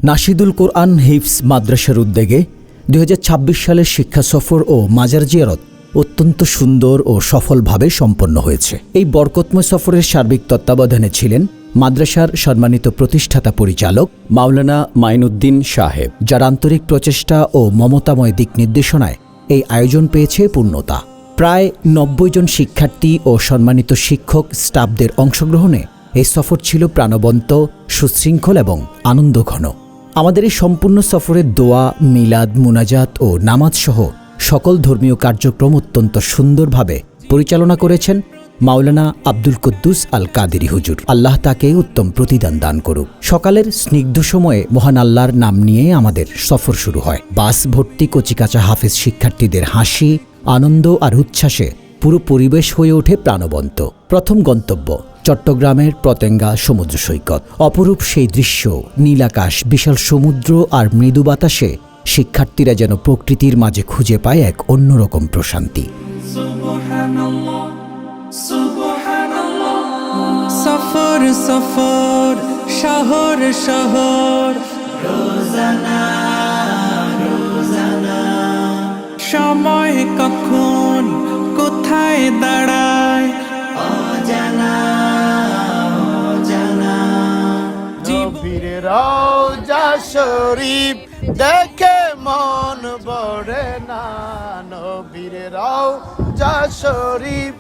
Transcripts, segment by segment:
নাশিদুল কোরআন হিফজ মাদ্রাসার উদ্যোগে ২০২৬ সালের শিক্ষা সফর ও মাজার জিয়ারত অত্যন্ত সুন্দর ও সফলভাবে সম্পন্ন হয়েছে। এই বরকতময় সফরের সার্বিক তত্ত্বাবধানে ছিলেন মাদ্রাসার সম্মানিত প্রতিষ্ঠাতা পরিচালক মাওলানা মাইনুদ্দিন সাহেব, যার আন্তরিক প্রচেষ্টা ও মমতাময় দিক নির্দেশনায় এই আয়োজন পেয়েছে পূর্ণতা। প্রায় ৯০ জন শিক্ষার্থী ও সম্মানিত শিক্ষক স্টাফদের অংশগ্রহণে এই সফর ছিল প্রাণবন্ত, সুশৃঙ্খল এবং আনন্দঘন। আমাদের এই সম্পূর্ণ সফরে দোয়া, মিলাদ, মুনাজাত ও নামাজ সহ সকল ধর্মীয় কার্যক্রম অত্যন্ত সুন্দরভাবে পরিচালনা করেছেন মাওলানা আব্দুল কুদ্দুস আল কাদেরী হুজুর। আল্লাহ তাকে উত্তম প্রতিদান দান করুক। সকালের স্নিগ্ধ সময়ে মহান আল্লাহর নাম নিয়ে আমাদের সফর শুরু হয়। বাস ভর্তি কচিকাঁচা হাফেজ শিক্ষার্থীদের হাসি, আনন্দ আর উচ্ছ্বাসে পুরো পরিবেশ হয়ে ওঠে প্রাণবন্ত। প্রথম গন্তব্য চট্টগ্রামের পতেঙ্গা সমুদ্র সৈকত। অপরূপ সেই দৃশ্য, নীল আকাশ, বিশাল সমুদ্র আর মৃদু বাতাসে শিক্ষার্থীরা যেন প্রকৃতির মাঝে খুঁজে পায় এক অন্যরকম প্রশান্তি। সফর সফর, শহর শহর, রোজানা রোজানা, সময় কখন কোথায় দাঁড়ায় অজানা অজানা। নবীর রওজা শরীফ দেখে মন ভরে না, নবীর রওজা শরীফ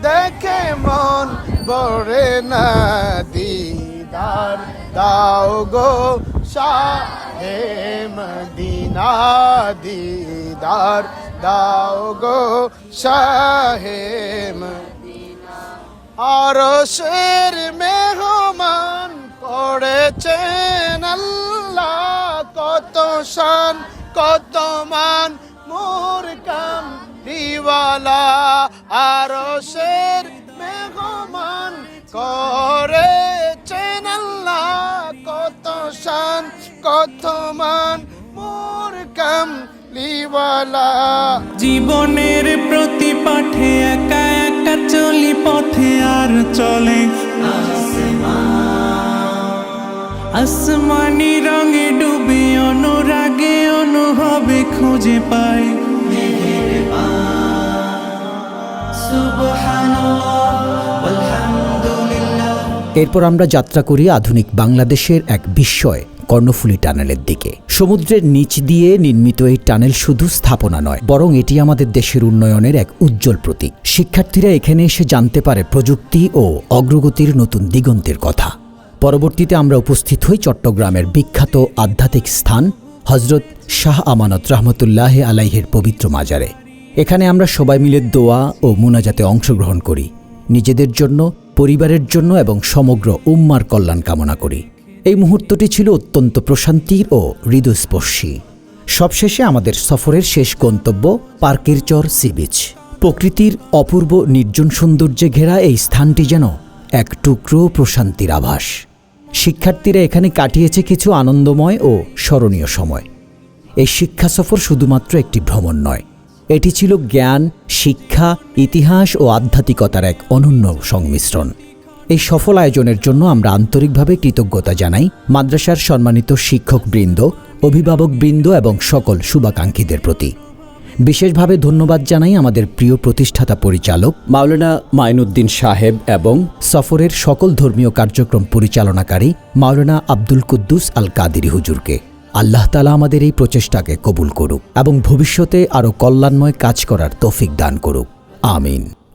দেখে মন ভরে না। দিদার দাও গো শাহে মদিনা, দিদার দাও গো শাহে মদিনা। আরশের মেহমান পড়েছেন আল্লাহ, কত শান কত মান মোর কামলিওয়ালা। আরশের মেহমান করেছেন আল্লাহ, কত শান কত মান মোর কামলিওয়ালা। জীবনের প্রতি পাঠে একা একা চলি পথে, আর চলে আসমানি রঙে ডুবে, অনুরাগে অনুভবে খুঁজে পাই এরপর আমরা যাত্রা করি আধুনিক বাংলাদেশের এক বিস্ময় কর্ণফুলী টানেলের দিকে। সমুদ্রের নিচ দিয়ে নির্মিত এই টানেল শুধু স্থাপনা নয়, বরং এটি আমাদের দেশের উন্নয়নের এক উজ্জ্বল প্রতীক। শিক্ষার্থীরা এখানে এসে জানতে পারে প্রযুক্তি ও অগ্রগতির নতুন দিগন্তের কথা। পরবর্তীতে আমরা উপস্থিত হই চট্টগ্রামের বিখ্যাত আধ্যাত্মিক স্থান হজরত শাহ আমানত রহমতুল্লাহ আলাইহের পবিত্র মাজারে। এখানে আমরা সবাই মিলে দোয়া ও মুনাজাতে অংশগ্রহণ করি, নিজেদের জন্য, পরিবারের জন্য এবং সমগ্র উম্মার কল্যাণ কামনা করি। এই মুহূর্তটি ছিল অত্যন্ত প্রশান্তির ও হৃদয়স্পর্শী। সবশেষে আমাদের সফরের শেষ গন্তব্য পার্কের চর সি বিচ। প্রকৃতির অপূর্ব নির্জন সৌন্দর্যে ঘেরা এই স্থানটি যেন এক টুকরো প্রশান্তির আভাস। শিক্ষার্থীরা এখানে কাটিয়েছে কিছু আনন্দময় ও স্মরণীয় সময়। এই শিক্ষা সফর শুধুমাত্র একটি ভ্রমণ নয়, এটি ছিল জ্ঞান, শিক্ষা, ইতিহাস ও আধ্যাত্মিকতার এক অনন্য সংমিশ্রণ। এই সফল আয়োজনের জন্য আমরা আন্তরিকভাবে কৃতজ্ঞতা জানাই মাদ্রাসার সম্মানিত শিক্ষকবৃন্দ, অভিভাবকবৃন্দ এবং সকল শুভাকাঙ্ক্ষীদের প্রতি। বিশেষভাবে ধন্যবাদ জানাই আমাদের প্রিয় প্রতিষ্ঠাতা পরিচালক মাওলানা মাইনুদ্দিন সাহেব এবং সফরের সকল ধর্মীয় কার্যক্রম পরিচালনাকারী মাওলানা আব্দুল কুদ্দুস আল কাদেরী হুজুরকে। আল্লাহ তাআলা আমাদের এই প্রচেষ্টাকে কবুল করুক এবং ভবিষ্যতে আরও কল্যাণময় কাজ করার তৌফিক দান করুক। আমিন।